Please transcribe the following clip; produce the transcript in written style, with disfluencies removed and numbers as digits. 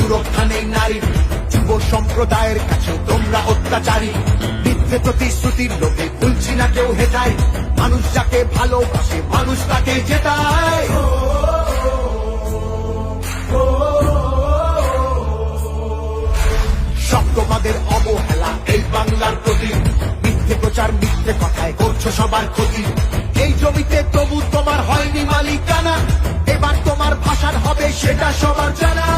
সুরক্ষা নেই নারীর, যুব সম্প্রদায়ের কাছে তোমরা অত্যাচারী। মিথ্যে প্রতিশ্রুতির লোভে ভুলছি না কেউ হেটায়, মানুষ যাকে ভালোবাসে মানুষ তাকে জেতায়। সত্যবাদের অবহেলা এই বাংলার প্রতি, মিথ্যে প্রচার মিথ্যে কথায় করছো সবার ক্ষতি। এই জমিতে তবু তোমার হয়নি মালিকানা, এবার তোমার ভাষার হবে সেটা সবার জানা।